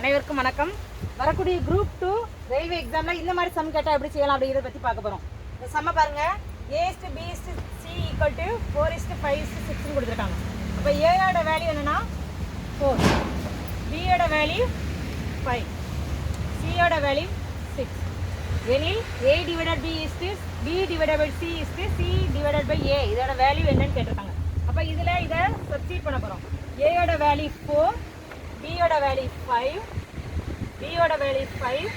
அனைவருக்கும் வணக்கம். வரக்கூடிய குரூப் 2 ரயில்வே எக்ஸாமில் இந்த மாதிரி சம் கேட்டால் எப்படி செய்யலாம் அப்படிங்கிறத பற்றி பார்க்க போகிறோம். இந்த சம்மை பாருங்கள். A:B:C = 4:5:6 கொடுத்துருக்காங்க. அப்போ ஏயோட வேல்யூ என்னென்னா 4, பியோட வேல்யூ 5, சியோட வேல்யூ 6. எனில் A/B = B/C/C/A. இதோட வேல்யூ என்னன்னு கேட்டிருக்காங்க. அப்போ இதில் இதை சப்ஸ்டிட் பண்ண போகிறோம். ஏயோட வேல்யூ 4, பியோட வேல்யூ 5, பியோட வேல்யூ 5,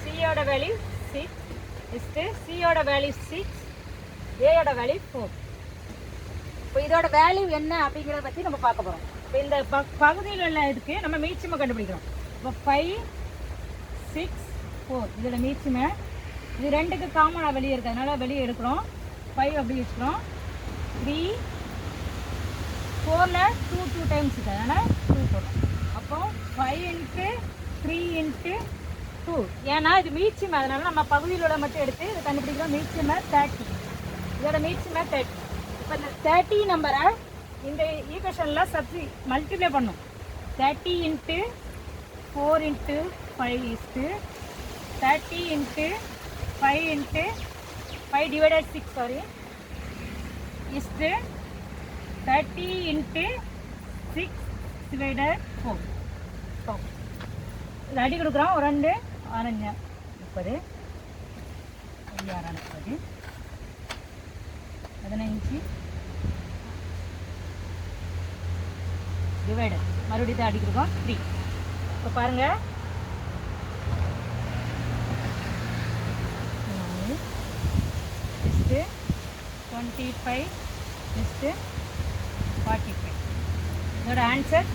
சியோட வேல்யூ 6, சியோட வேல்யூ 6, ஏயோட வேல்யூ 4. இப்போ இதோட வேல்யூ என்ன அப்படிங்கிறத பற்றி நம்ம பார்க்க போகிறோம். இப்போ இந்த பகுதியில் உள்ள இதுக்கு நம்ம மீட்சிமை கண்டுபிடிக்கிறோம். இப்போ 5, 6, 4 இதில் மீட்சிமை இது ரெண்டுக்கு காமனாக வெளியே இருக்குது, அதனால் வெளியே எடுக்கிறோம். 5 அப்படி வச்சுக்கிறோம். 3, 4ல் 2 டைம்ஸ் இருக்குது, அதனால் 2 போடுறோம். அப்போ 5 × 3 × 2, ஏன்னா இது மீட்சிமை, அதனால நம்ம பகுதியில் உள்ள மட்டும் எடுத்து இதை கண்டுபிடிக்கிறோம். மீட்சிமை 30, இதோட மீட்சிமை 30. இப்போ இந்த 30 நம்பரை இந்த ஈக்குவேஷனில் மல்டிப்ளை பண்ணும். 30 × 4 × 5 = 30 × 5 × 5 / 6 30 × 6 / 4. இது அடி கொடுக்குறோம். 2 6 30, 6 30, 15 டிவைடட் மறுபடியும் தான் அடி கொடுக்குறோம் 3. இப்போ பாருங்கள், 25 45. இதோட ஆன்சர்